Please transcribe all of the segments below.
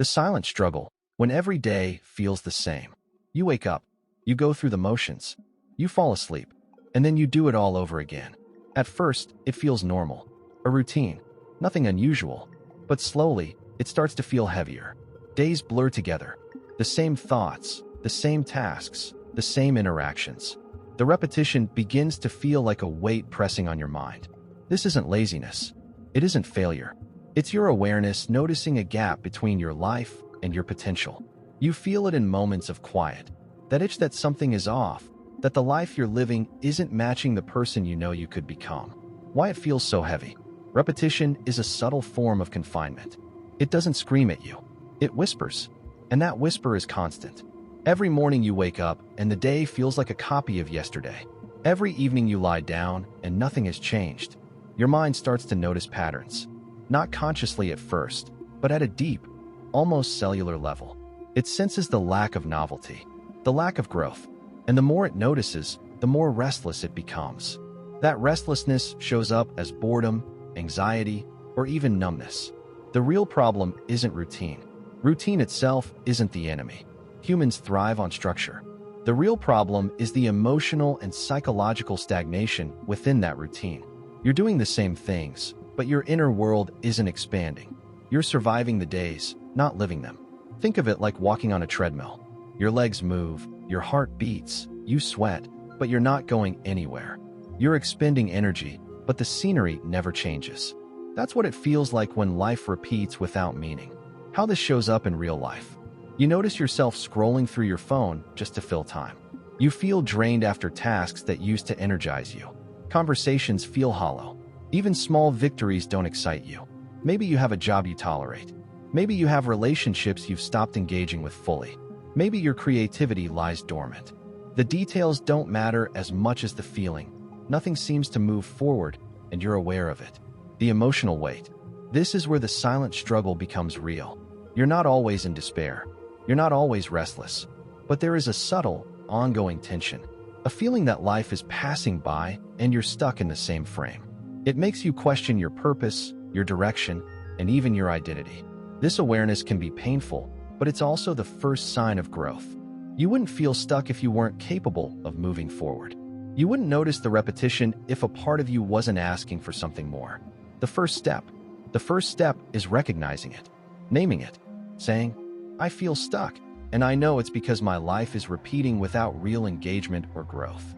The silent struggle, when every day feels the same. You wake up, you go through the motions, you fall asleep, and then you do it all over again. At first, it feels normal, a routine, nothing unusual, but slowly, it starts to feel heavier. Days blur together, the same thoughts, the same tasks, the same interactions. The repetition begins to feel like a weight pressing on your mind. This isn't laziness. It isn't failure. It's your awareness noticing a gap between your life and your potential. You feel it in moments of quiet, that itch that something is off, that the life you're living isn't matching the person you know you could become. Why it feels so heavy? Repetition is a subtle form of confinement. It doesn't scream at you. It whispers, and that whisper is constant. Every morning you wake up and the day feels like a copy of yesterday. Every evening you lie down and nothing has changed. Your mind starts to notice patterns, not consciously at first, but at a deep, almost cellular level. It senses the lack of novelty, the lack of growth, and the more it notices, the more restless it becomes. That restlessness shows up as boredom, anxiety, or even numbness. The real problem isn't routine. Routine itself isn't the enemy. Humans thrive on structure. The real problem is the emotional and psychological stagnation within that routine. You're doing the same things, but your inner world isn't expanding. You're surviving the days, not living them. Think of it like walking on a treadmill. Your legs move, your heart beats, you sweat, but you're not going anywhere. You're expending energy, but the scenery never changes. That's what it feels like when life repeats without meaning. How this shows up in real life. You notice yourself scrolling through your phone just to fill time. You feel drained after tasks that used to energize you. Conversations feel hollow. Even small victories don't excite you. Maybe you have a job you tolerate. Maybe you have relationships you've stopped engaging with fully. Maybe your creativity lies dormant. The details don't matter as much as the feeling. Nothing seems to move forward, and you're aware of it. The emotional weight. This is where the silent struggle becomes real. You're not always in despair. You're not always restless. But there is a subtle, ongoing tension. A feeling that life is passing by and you're stuck in the same frame. It makes you question your purpose, your direction, and even your identity. This awareness can be painful, but it's also the first sign of growth. You wouldn't feel stuck if you weren't capable of moving forward. You wouldn't notice the repetition if a part of you wasn't asking for something more. The first step is recognizing it, naming it, saying, I feel stuck, and I know it's because my life is repeating without real engagement or growth.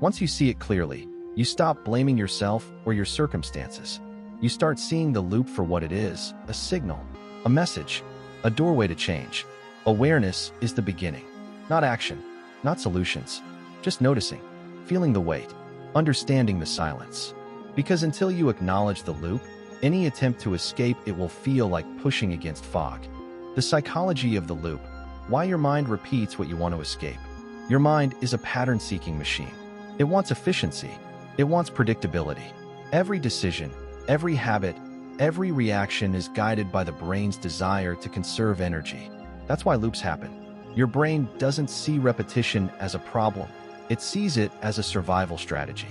Once you see it clearly, you stop blaming yourself or your circumstances. You start seeing the loop for what it is, a signal, a message, a doorway to change. Awareness is the beginning, not action, not solutions, just noticing, feeling the weight, understanding the silence. Because until you acknowledge the loop, any attempt to escape it will feel like pushing against fog. The psychology of the loop, why your mind repeats what you want to escape. Your mind is a pattern-seeking machine. It wants efficiency. It wants predictability. Every decision, every habit, every reaction is guided by the brain's desire to conserve energy. That's why loops happen. Your brain doesn't see repetition as a problem. It sees it as a survival strategy.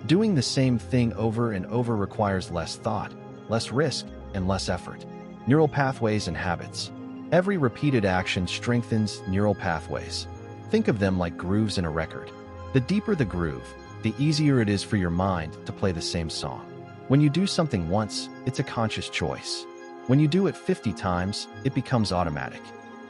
Doing the same thing over and over requires less thought, less risk, and less effort. Neural pathways and habits. Every repeated action strengthens neural pathways. Think of them like grooves in a record. The deeper the groove, the easier it is for your mind to play the same song. When you do something once, it's a conscious choice. When you do it 50 times, it becomes automatic.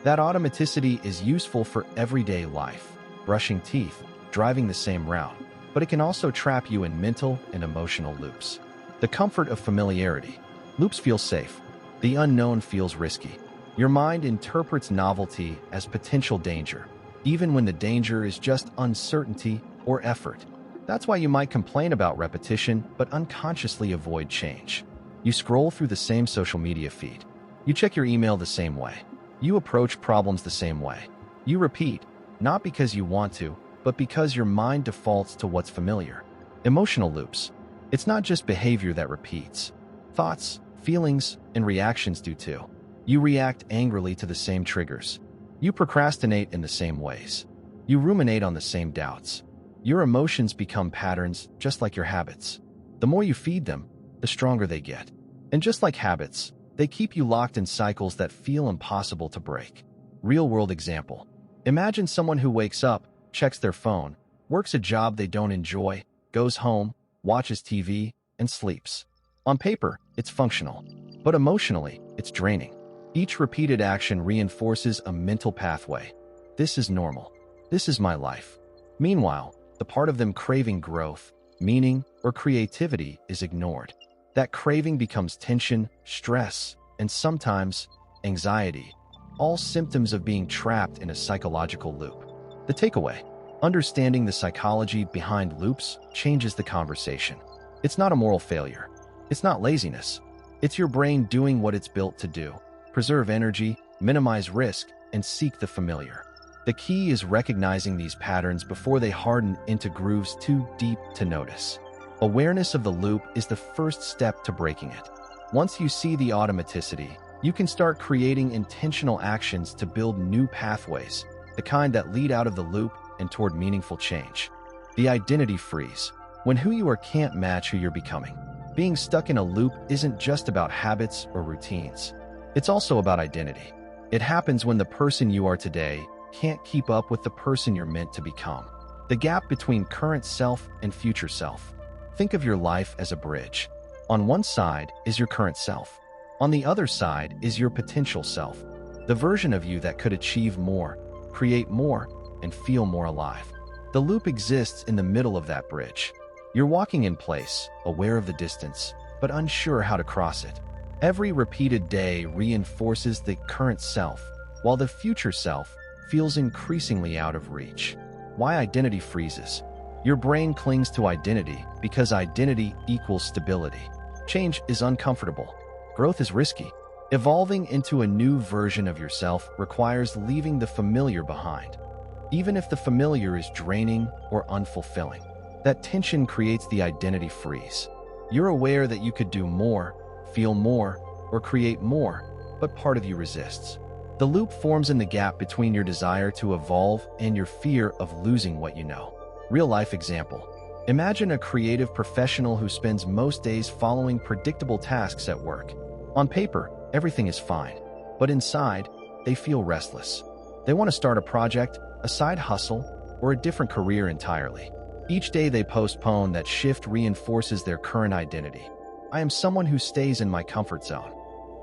That automaticity is useful for everyday life, brushing teeth, driving the same route, but it can also trap you in mental and emotional loops. The comfort of familiarity. Loops feel safe. The unknown feels risky. Your mind interprets novelty as potential danger, even when the danger is just uncertainty or effort. That's why you might complain about repetition but unconsciously avoid change. You scroll through the same social media feed. You check your email the same way. You approach problems the same way. You repeat, not because you want to, but because your mind defaults to what's familiar. Emotional loops. It's not just behavior that repeats. Thoughts, feelings, and reactions do too. You react angrily to the same triggers. You procrastinate in the same ways. You ruminate on the same doubts. Your emotions become patterns just like your habits. The more you feed them, the stronger they get. And just like habits, They keep you locked in cycles that feel impossible to break. Real-world example. Imagine someone who wakes up, checks their phone, works a job they don't enjoy, goes home, watches TV, and sleeps. On paper, it's functional, but emotionally, it's draining. Each repeated action reinforces a mental pathway. This is normal. This is my life. Meanwhile, the part of them craving growth, meaning, or creativity is ignored. That craving becomes tension, stress, and sometimes anxiety, all symptoms of being trapped in a psychological loop. The takeaway: understanding the psychology behind loops changes the conversation. It's not a moral failure. It's not laziness. It's your brain doing what it's built to do: preserve energy, minimize risk, and seek the familiar. The key is recognizing these patterns before they harden into grooves too deep to notice. Awareness of the loop is the first step to breaking it. Once you see the automaticity, you can start creating intentional actions to build new pathways, the kind that lead out of the loop and toward meaningful change. The identity freeze: when who you are can't match who you're becoming. Being stuck in a loop isn't just about habits or routines. It's also about identity. It happens when the person you are today can't keep up with the person you're meant to become. The gap between current self and future self. Think of your life as a bridge. On one side is your current self. On the other side is your potential self, the version of you that could achieve more, create more, and feel more alive. The loop exists in the middle of that bridge. You're walking in place, aware of the distance, but unsure how to cross it. Every repeated day reinforces the current self, while the future self feels increasingly out of reach. Why identity freezes? Your brain clings to identity because identity equals stability. Change is uncomfortable. Growth is risky. Evolving into a new version of yourself requires leaving the familiar behind, even if the familiar is draining or unfulfilling. That tension creates the identity freeze. You're aware that you could do more, feel more, or create more, but part of you resists. The loop forms in the gap between your desire to evolve and your fear of losing what you know. Real-life example. Imagine a creative professional who spends most days following predictable tasks at work. On paper, everything is fine, but inside, they feel restless. They want to start a project, a side hustle, or a different career entirely. Each day they postpone that shift reinforces their current identity. I am someone who stays in my comfort zone.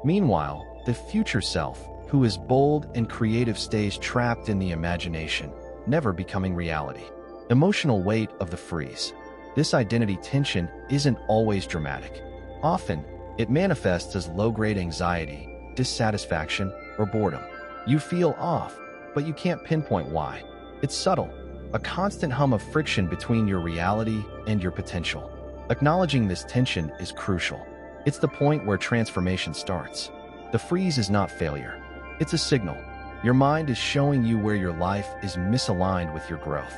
Meanwhile, the future self, who is bold and creative, stays trapped in the imagination, never becoming reality. Emotional weight of the freeze. This identity tension isn't always dramatic. Often, it manifests as low-grade anxiety, dissatisfaction, or boredom. You feel off, but you can't pinpoint why. It's subtle, a constant hum of friction between your reality and your potential. Acknowledging this tension is crucial. It's the point where transformation starts. The freeze is not failure. It's a signal. Your mind is showing you where your life is misaligned with your growth.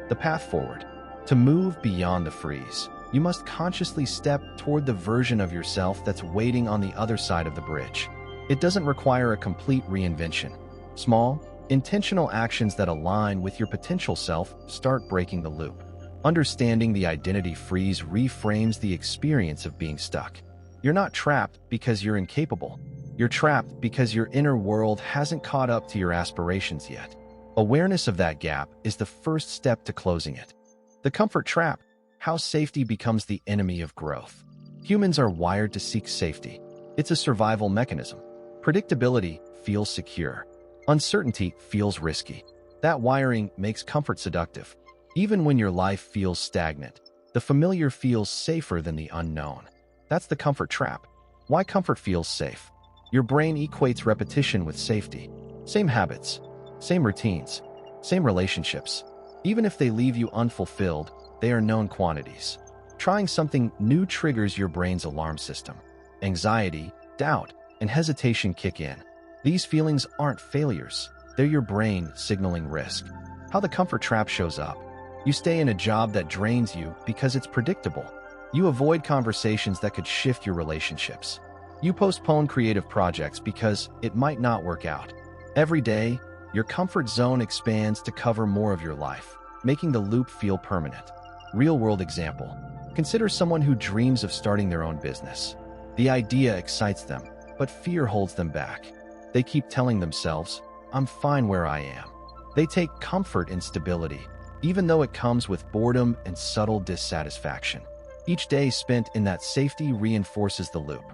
The path forward. To move beyond the freeze, you must consciously step toward the version of yourself that's waiting on the other side of the bridge. It doesn't require a complete reinvention. Small, intentional actions that align with your potential self start breaking the loop. Understanding the identity freeze reframes the experience of being stuck. You're not trapped because you're incapable. You're trapped because your inner world hasn't caught up to your aspirations yet. Awareness of that gap is the first step to closing it. The comfort trap: how safety becomes the enemy of growth. Humans are wired to seek safety. It's a survival mechanism. Predictability feels secure. Uncertainty feels risky. That wiring makes comfort seductive. Even when your life feels stagnant, the familiar feels safer than the unknown. That's the comfort trap. Why comfort feels safe? Your brain equates repetition with safety. Same habits, same routines, same relationships. Even if they leave you unfulfilled, they are known quantities. Trying something new triggers your brain's alarm system. Anxiety, doubt, and hesitation kick in. These feelings aren't failures. They're your brain signaling risk. How the comfort trap shows up. You stay in a job that drains you because it's predictable. You avoid conversations that could shift your relationships. You postpone creative projects because it might not work out. Every day, your comfort zone expands to cover more of your life, making the loop feel permanent. Real-world example. Consider someone who dreams of starting their own business. The idea excites them, but fear holds them back. They keep telling themselves, "I'm fine where I am." They take comfort in stability, even though it comes with boredom and subtle dissatisfaction. Each day spent in that safety reinforces the loop.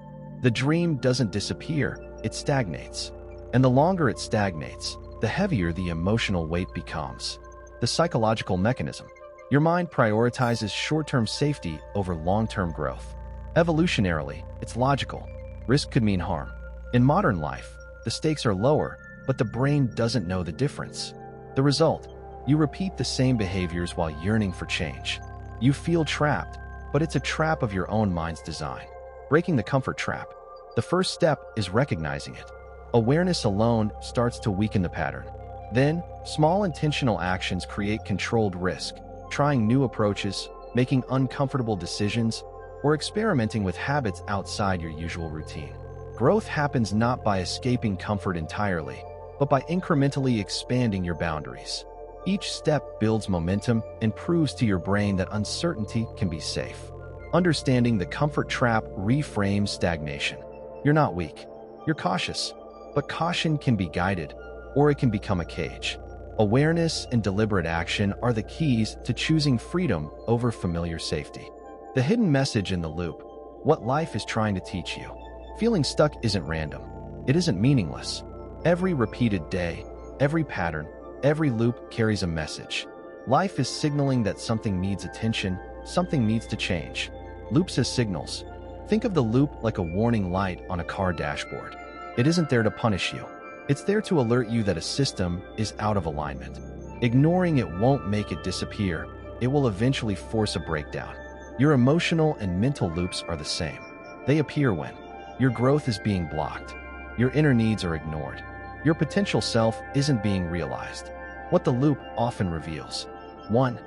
The dream doesn't disappear, it stagnates. And the longer it stagnates, the heavier the emotional weight becomes. The psychological mechanism. Your mind prioritizes short-term safety over long-term growth. Evolutionarily, it's logical. Risk could mean harm. In modern life, the stakes are lower, but the brain doesn't know the difference. The result, you repeat the same behaviors while yearning for change. You feel trapped, but it's a trap of your own mind's design. Breaking the comfort trap. The first step is recognizing it. Awareness alone starts to weaken the pattern. Then, small intentional actions create controlled risk, trying new approaches, making uncomfortable decisions, or experimenting with habits outside your usual routine. Growth happens not by escaping comfort entirely, but by incrementally expanding your boundaries. Each step builds momentum and proves to your brain that uncertainty can be safe. Understanding the comfort trap reframes stagnation. You're not weak. You're cautious. But caution can be guided, or it can become a cage. Awareness and deliberate action are the keys to choosing freedom over familiar safety. The hidden message in the loop. What life is trying to teach you. Feeling stuck isn't random. It isn't meaningless. Every repeated day, every pattern, every loop carries a message. Life is signaling that something needs attention, something needs to change. Loops as signals. Think of the loop like a warning light on a car dashboard. It isn't there to punish you. It's there to alert you that a system is out of alignment. Ignoring it won't make it disappear. It will eventually force a breakdown. Your emotional and mental loops are the same. They appear when your growth is being blocked, your inner needs are ignored, your potential self isn't being realized. What the loop often reveals. 1.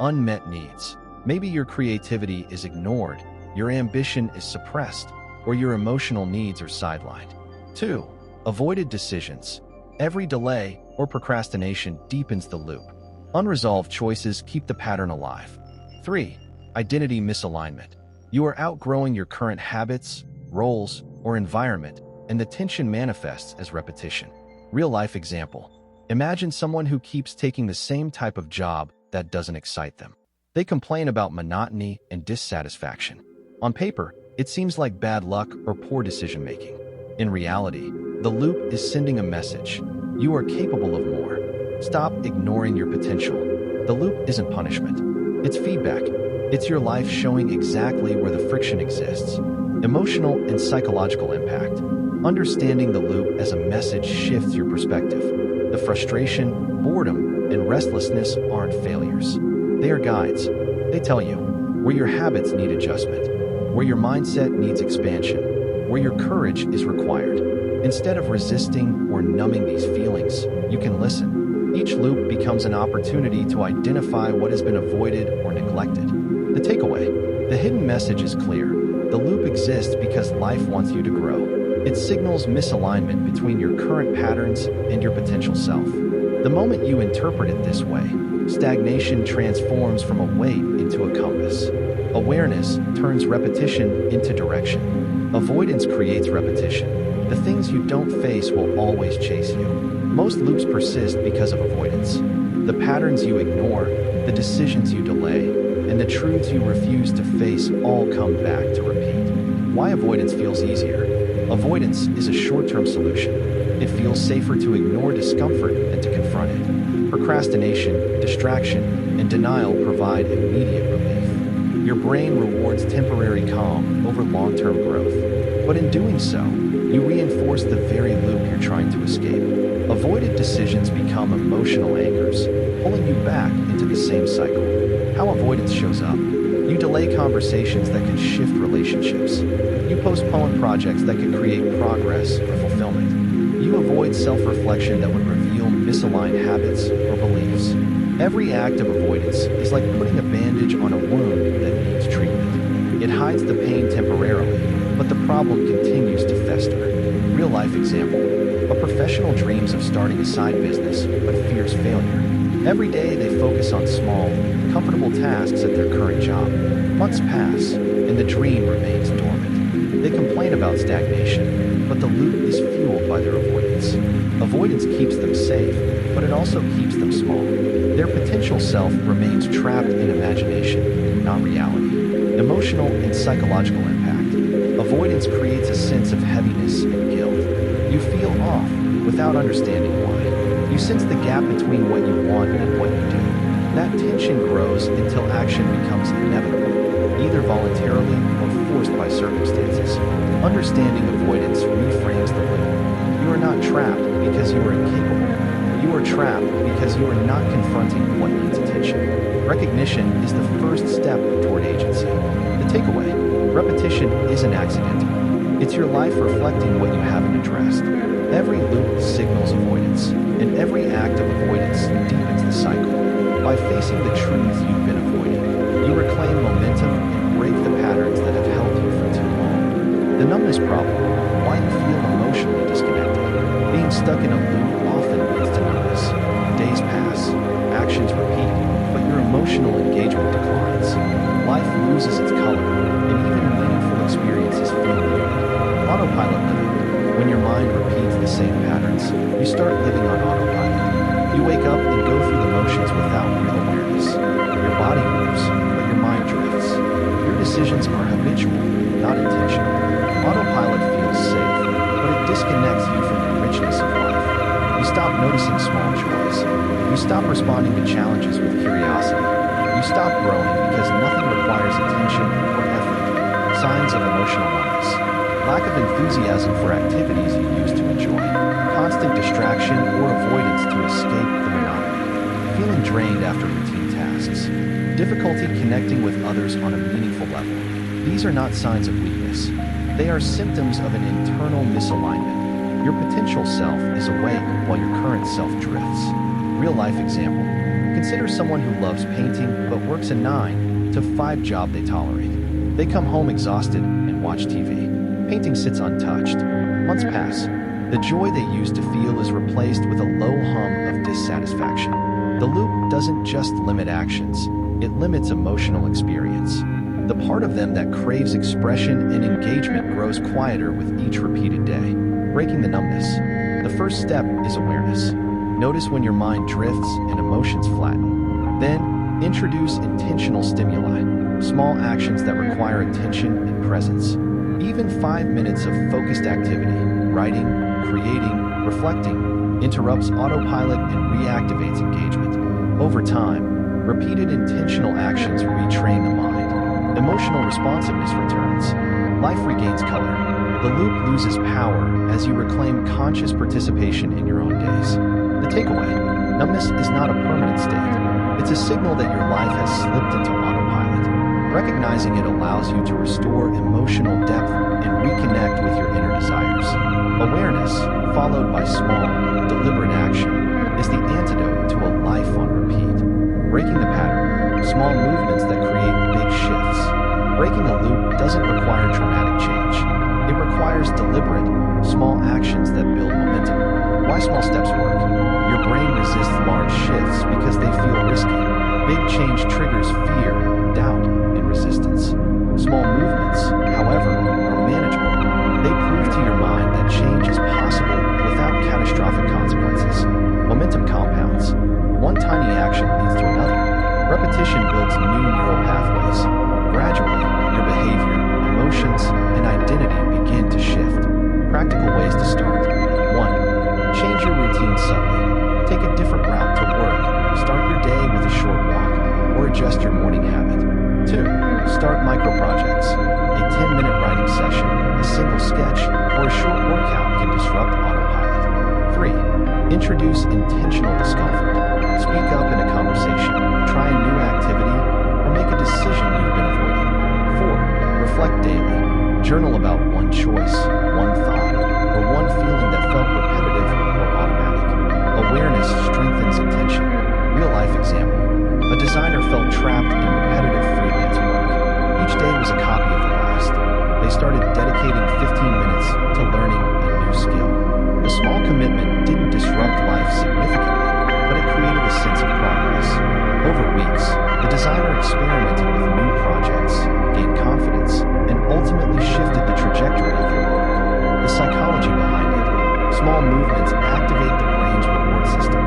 Unmet needs. Maybe your creativity is ignored, your ambition is suppressed, or your emotional needs are sidelined. 2. Avoided decisions. Every delay or procrastination deepens the loop. Unresolved choices keep the pattern alive. 3. Identity misalignment. You are outgrowing your current habits, roles, or environment, and the tension manifests as repetition. Real-life example. Imagine someone who keeps taking the same type of job that doesn't excite them. They complain about monotony and dissatisfaction. On paper, it seems like bad luck or poor decision-making. In reality, the loop is sending a message. You are capable of more. Stop ignoring your potential. The loop isn't punishment. It's feedback. It's your life showing exactly where the friction exists. Emotional and psychological impact. Understanding the loop as a message shifts your perspective. The frustration, boredom, and restlessness aren't failures. They are guides. They tell you where your habits need adjustment, where your mindset needs expansion, where your courage is required. Instead of resisting or numbing these feelings, you can listen. Each loop becomes an opportunity to identify what has been avoided or neglected. The takeaway. The hidden message is clear. The loop exists because life wants you to grow. It signals misalignment between your current patterns and your potential self. The moment you interpret it this way, stagnation transforms from a weight into a compass. Awareness turns repetition into direction. Avoidance creates repetition. The things you don't face will always chase you. Most loops persist because of avoidance. The patterns you ignore, the decisions you delay, and the truths you refuse to face all come back to repeat. Why avoidance feels easier? Avoidance is a short-term solution. It feels safer to ignore discomfort than to confront it. Procrastination, distraction, and denial provide immediate relief. Your brain rewards temporary calm over long-term growth. But in doing so, you reinforce the very loop you're trying to escape. Avoided decisions become emotional anchors, pulling you back into the same cycle. How avoidance shows up. You delay conversations that can shift relationships. You postpone projects that can create progress or fulfillment. You avoid self-reflection that would reveal misaligned habits or beliefs. Every act of avoidance is like putting a bandage on a wound that needs treatment. It hides the pain temporarily, but the problem continues to fester. Real-life example. A professional dreams of starting a side business, but fears failure. Every day they focus on small, comfortable tasks at their current job. Months pass, and the dream remains dormant. They complain about stagnation, but the loop is fueled by their avoidance. Avoidance keeps them safe, but it also keeps them small. Their potential self remains trapped in imagination, not reality. Emotional and psychological impact. Avoidance creates a sense of heaviness and guilt. You feel off without understanding why. You sense the gap between what you want and what you do. That tension grows until action becomes inevitable, either voluntarily or forced by circumstances. Understanding avoidance reframes the loop. You are not trapped because you are incapable. You are trapped because you are not confronting what needs attention. Recognition is the first step toward agency. The takeaway: repetition isn't accidental. It's your life reflecting what you haven't addressed. Every loop signals avoidance, and every act of avoidance deepens the cycle. By facing the truth you've been avoiding, you reclaim momentum and break the patterns that have held you for too long. The numbness problem: why you feel emotionally disconnected. Being stuck in a loop often leads to numbness. Days pass, actions repeat, but your emotional engagement declines. Life loses its color, and even meaningful experiences feel muted. Autopilot loop: when your mind repeats the same patterns, you start living on autopilot. You wake up and go through the motions without real awareness. Your body moves, but your mind drifts. Your decisions are habitual, not intentional. Autopilot feels safe, but it disconnects you from the richness of life. You stop noticing small joys. You stop responding to challenges with curiosity. You stop growing because nothing requires attention or effort. Signs of emotional numbness: lack of enthusiasm for activities you used to enjoy, constant distraction or avoidance to escape the monotony, feeling drained after routine tasks, difficulty connecting with others on a meaningful level. These are not signs of weakness. They are symptoms of an internal misalignment. Your potential self is awake while your current self drifts. Real-life example: consider someone who loves painting but works a 9 to 5 job they tolerate. They come home exhausted and watch TV. Painting sits untouched. Months pass. The joy they used to feel is replaced with a low hum of dissatisfaction. The loop doesn't just limit actions, it limits emotional experience. The part of them that craves expression and engagement grows quieter with each repeated day. Breaking the numbness. The first step is awareness. Notice when your mind drifts and emotions flatten. Then, introduce intentional stimuli, small actions that require attention and presence. Even 5 minutes of focused activity, writing, creating, reflecting, interrupts autopilot and reactivates engagement. Over time, repeated intentional actions retrain the mind. Emotional responsiveness returns. Life regains color. The loop loses power as you reclaim conscious participation in your own days. The takeaway: numbness is not a permanent state. It's a signal that your life has slipped into autopilot. Recognizing it allows you to restore emotional depth and reconnect with your inner desires. Awareness, followed by small, deliberate action, is the antidote to a life on repeat. Breaking the pattern: small movements that create big shifts. Breaking a loop doesn't require dramatic change. It requires deliberate, small actions that build momentum. Why small steps work? Your brain resists large shifts because they feel risky. Big change triggers fear, doubt, and resistance. Small movements, however, are manageable. They prove to your mind that change is possible without catastrophic consequences. Momentum compounds. One tiny action leads to another. Repetition builds new neural pathways. Gradually, your behavior, emotions, and identity begin to shift. Practical ways to start. 1. Change your routine subtly. Take a different route to work. Start your day with a short walk, or adjust your morning habit. 2. Start micro-projects. A 10-minute writing session, a single sketch, or a short workout can disrupt autopilot. 3. Introduce intentional discomfort. Speak up in a conversation, try a new activity, or make a decision you've been avoiding. 4. Reflect daily. Journal about one choice, one thought, or one feeling that felt repetitive or automatic. Awareness strengthens attention. Real-life example: a designer felt trapped in repetitive freelance work. Each day was a copy of the last. They started dedicating 15 minutes to learning a new skill. The small commitment didn't disrupt life significantly, but it created a sense of progress. Over weeks, The designer experimented with new projects, gained confidence, and ultimately shifted the trajectory of their work. The psychology behind it: small movements activate the brain's reward system.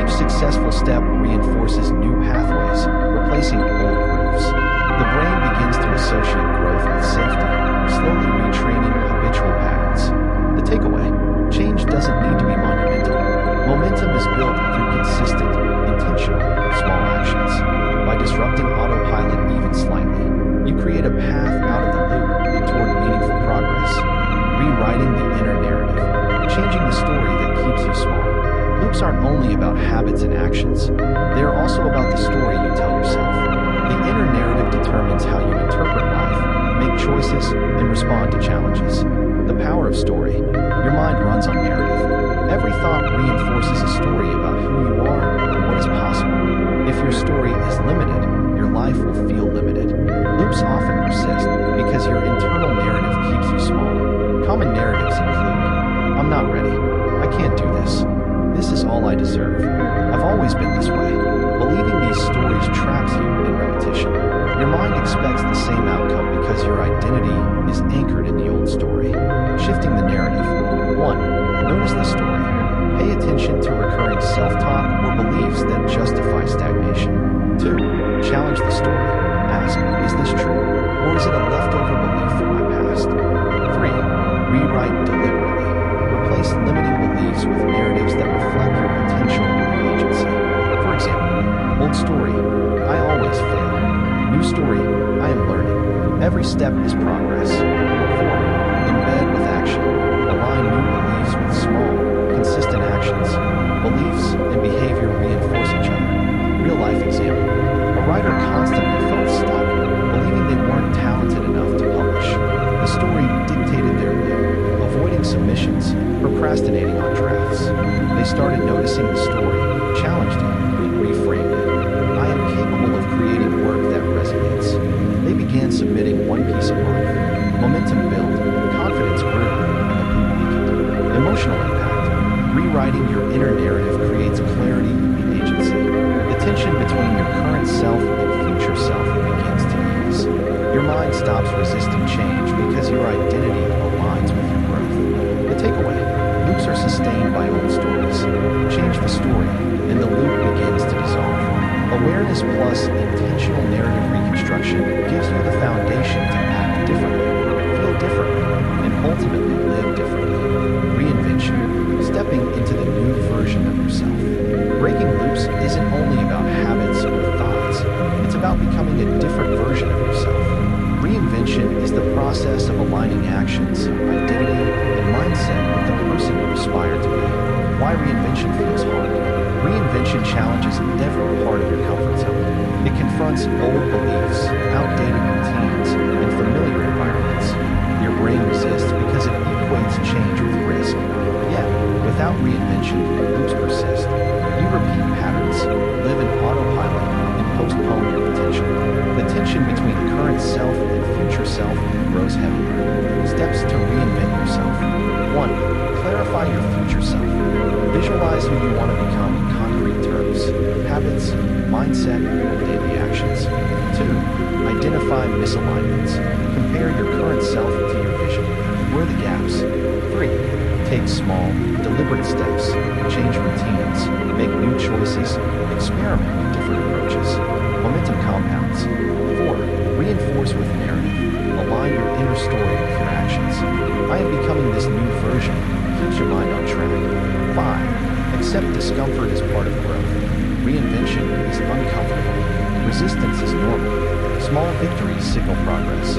Each successful step reinforces new pathways, replacing old grooves. The brain begins to associate growth with safety, slowly retraining habitual patterns. The takeaway: change doesn't need to be monumental. Momentum is built through consistent, intentional, small actions. By disrupting autopilot even slightly, you create a path out of the loop and toward meaningful progress. Rewriting the inner narrative, changing the story that keeps you small. Loops aren't only about habits and actions, they are also about the story you tell yourself. The inner narrative determines how you interpret life, make choices, and respond to challenges. The power of story: your mind runs on narrative. Every thought reinforces a story about who you are and what is possible. If your story is limited, your life will feel limited. Loops often persist because your internal narrative keeps you small. Common narratives include: I'm not ready. I can't do this. This is all I deserve. I've always been this way. Believing these stories traps you in repetition. Your mind expects the same outcome because your identity is anchored in the old story. Shifting the narrative: 1. Notice the story. Pay attention to recurring self-talk or beliefs that justify stagnation. 2. Challenge the story. Ask, is this true? Or is it a leftover belief from my past? 3. Rewrite deliberately. Replace limiting beliefs with narratives that reflect your potential and agency. For example, old story: I always fail. New story: I am learning. Every step is progress. 4. Embed with action. Align new beliefs with small, consistent actions. Beliefs and behavior reinforce each other. Real life example: a writer constantly felt stuck, believing they weren't talented enough to publish. The story dictated their mood, avoiding submissions, procrastinating on drafts. They started noticing the story, challenged it, and reframed it. I am capable of creating work that resonates. They began submitting one piece a month. Momentum built, confidence grew, and the mood weakened. Emotional impact: rewriting your inner narrative creates clarity and agency. The tension between your current self and future self begins to ease. Your mind stops resisting change because your identity aligns with your growth. The takeaway: loops are sustained by old stories. Change the story, and the loop begins to dissolve. Awareness plus intentional narrative reconstruction gives you the foundation to act differently, feel differently, and ultimately live differently. Reinvention: stepping into the new version of yourself. Breaking loops isn't only about habits or thoughts, it's about becoming a different version of yourself. Reinvention is the process of aligning actions, identity, and mindset with the person you aspire to be. Why reinvention feels hard? Reinvention challenges every part of your comfort zone. It confronts old beliefs, outdated routines, and familiar environments. Your brain resists because it equates change with risk. Yet, without reinvention, loops persist. You repeat patterns, live in autopilot, and postpone your potential. The tension between current self and future self grows heavier. Steps to reinvent yourself: 1. Clarify your future self. Visualize who you want to become in concrete terms: habits, mindset, and daily actions. 2. Identify misalignments. Compare your current self to your vision. Where are the gaps? 3. Take small, deliberate steps. Change routines. Make new choices. Experiment with different approaches. Momentum compounds. 4. Reinforce with narrative. Align your inner story with your actions. I am becoming this new version. Keeps your mind on track. 5. Accept discomfort as part of growth. Reinvention is uncomfortable. Resistance is normal. Small victories signal progress.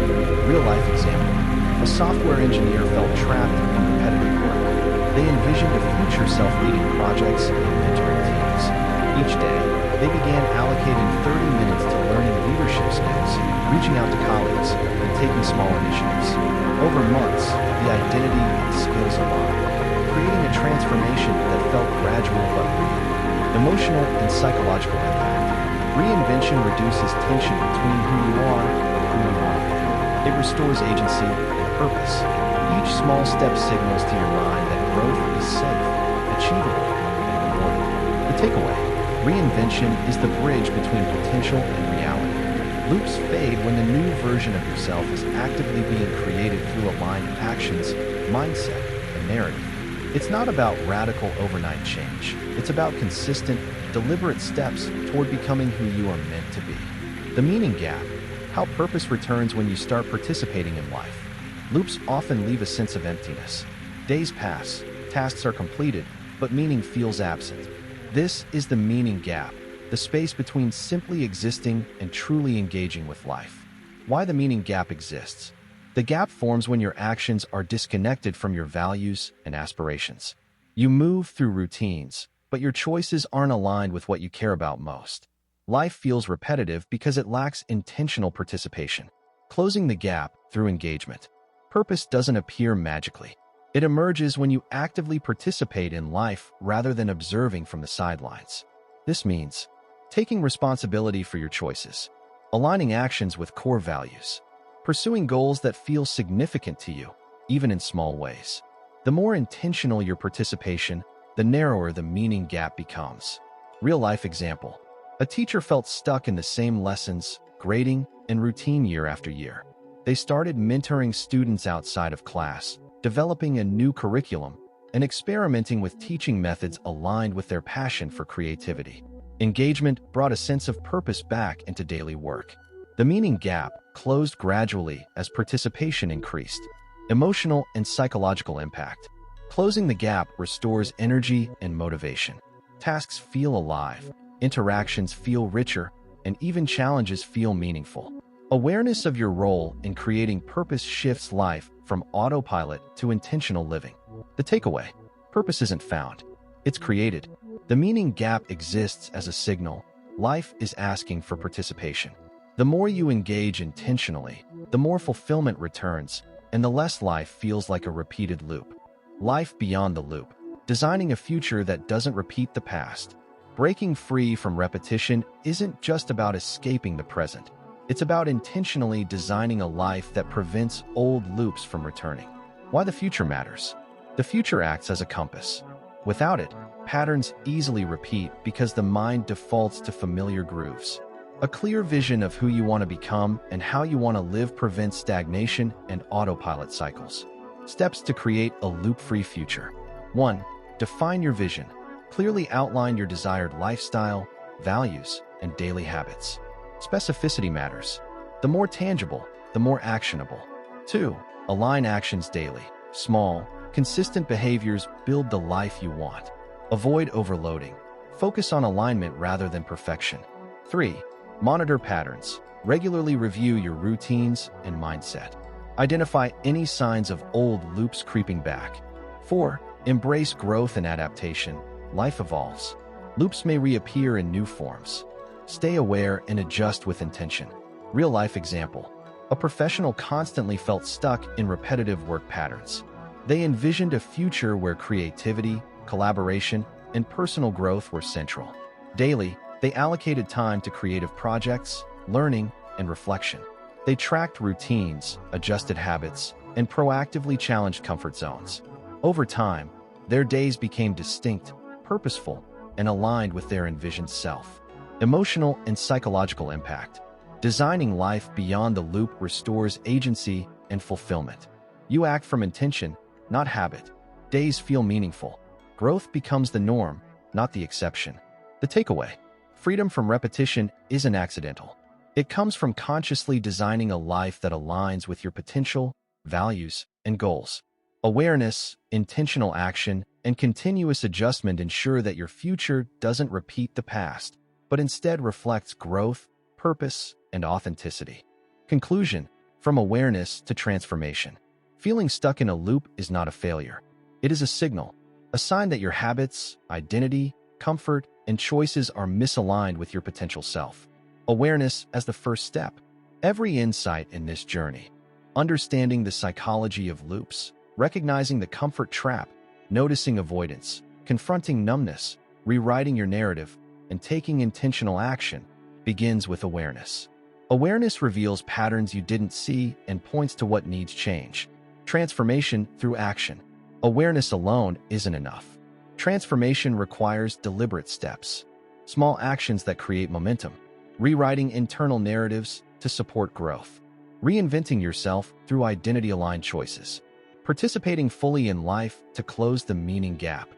Real life example: a software engineer felt trapped in repetitive work. They envisioned a future self leading projects and mentoring teams. Each day, they began allocating 30 minutes to learning leadership skills, reaching out to colleagues, and taking small initiatives. Over months, the identity and skills aligned, creating a transformation that felt gradual but real. Emotional and psychological impact: reinvention reduces tension between who you are and who you want to be. It restores agency and purpose. Each small step signals to your mind that growth is safe, achievable, and rewarding. The takeaway: Reinvention is the bridge between potential and reality. Loops fade when the new version of yourself is actively being created through aligned actions, mindset, and narrative. It's not about radical overnight change. It's about consistent, deliberate steps toward becoming who you are meant to be. The meaning gap: how purpose returns when you start participating in life. Loops often leave a sense of emptiness. Days pass, tasks are completed, but meaning feels absent. This is the meaning gap, the space between simply existing and truly engaging with life. Why the meaning gap exists? The gap forms when your actions are disconnected from your values and aspirations. You move through routines, but your choices aren't aligned with what you care about most. Life feels repetitive because it lacks intentional participation. Closing the gap through engagement. Purpose doesn't appear magically. It emerges when you actively participate in life rather than observing from the sidelines. This means taking responsibility for your choices, aligning actions with core values, pursuing goals that feel significant to you, even in small ways. The more intentional your participation, the narrower the meaning gap becomes. Real-life example. A teacher felt stuck in the same lessons, grading, and routine year after year. They started mentoring students outside of class, developing a new curriculum, and experimenting with teaching methods aligned with their passion for creativity. Engagement brought a sense of purpose back into daily work. The meaning gap closed gradually as participation increased. Emotional and psychological impact. Closing the gap restores energy and motivation. Tasks feel alive, interactions feel richer, and even challenges feel meaningful. Awareness of your role in creating purpose shifts life from autopilot to intentional living. The takeaway: purpose isn't found, it's created. The meaning gap exists as a signal. Life is asking for participation. The more you engage intentionally, the more fulfillment returns, and the less life feels like a repeated loop. Life beyond the loop. Designing a future that doesn't repeat the past. Breaking free from repetition isn't just about escaping the present. It's about intentionally designing a life that prevents old loops from returning. Why the future matters. The future acts as a compass. Without it, patterns easily repeat because the mind defaults to familiar grooves. A clear vision of who you want to become and how you want to live prevents stagnation and autopilot cycles. Steps to create a loop-free future. 1. Define your vision. Clearly outline your desired lifestyle, values, and daily habits. Specificity matters. The more tangible, the more actionable. 2. Align actions daily. Small, consistent behaviors build the life you want. Avoid overloading. Focus on alignment rather than perfection. 3. Monitor patterns. Regularly review your routines and mindset. Identify any signs of old loops creeping back. 4. Embrace growth and adaptation. Life evolves. Loops may reappear in new forms. Stay aware and adjust with intention. Real-life example. A professional constantly felt stuck in repetitive work patterns. They envisioned a future where creativity, collaboration, and personal growth were central. Daily, they allocated time to creative projects, learning, and reflection. They tracked routines, adjusted habits, and proactively challenged comfort zones. Over time, their days became distinct, purposeful, and aligned with their envisioned self. Emotional and psychological impact. Designing life beyond the loop restores agency and fulfillment. You act from intention, not habit. Days feel meaningful. Growth becomes the norm, not the exception. The takeaway: freedom from repetition isn't accidental. It comes from consciously designing a life that aligns with your potential, values, and goals. Awareness, intentional action, and continuous adjustment ensure that your future doesn't repeat the past, but instead reflects growth, purpose, and authenticity. Conclusion: from awareness to transformation. Feeling stuck in a loop is not a failure. It is a signal, a sign that your habits, identity, comfort, and choices are misaligned with your potential self. Awareness as the first step. Every insight in this journey. Understanding the psychology of loops, recognizing the comfort trap, noticing avoidance, confronting numbness, rewriting your narrative, and taking intentional action begins with awareness. Awareness reveals patterns you didn't see and points to what needs change. Transformation through action. Awareness alone isn't enough. Transformation requires deliberate steps. Small actions that create momentum. Rewriting internal narratives to support growth. Reinventing yourself through identity-aligned choices. Participating fully in life to close the meaning gap.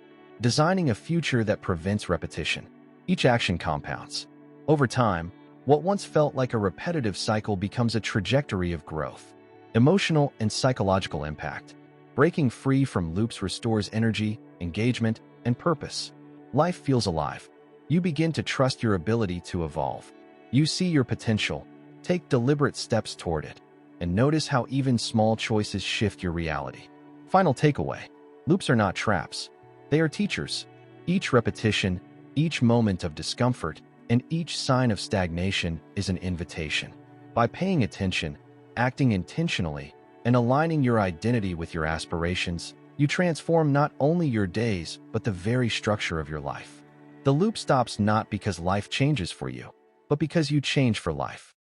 Designing a future that prevents repetition. Each action compounds. Over time, what once felt like a repetitive cycle becomes a trajectory of growth. Emotional and psychological impact. Breaking free from loops restores energy, engagement, and purpose. Life feels alive. You begin to trust your ability to evolve. You see your potential, take deliberate steps toward it, and notice how even small choices shift your reality. Final takeaway. Loops are not traps. They are teachers. Each repetition, each moment of discomfort, and each sign of stagnation is an invitation. By paying attention, acting intentionally, and aligning your identity with your aspirations, you transform not only your days, but the very structure of your life. The loop stops not because life changes for you, but because you change for life.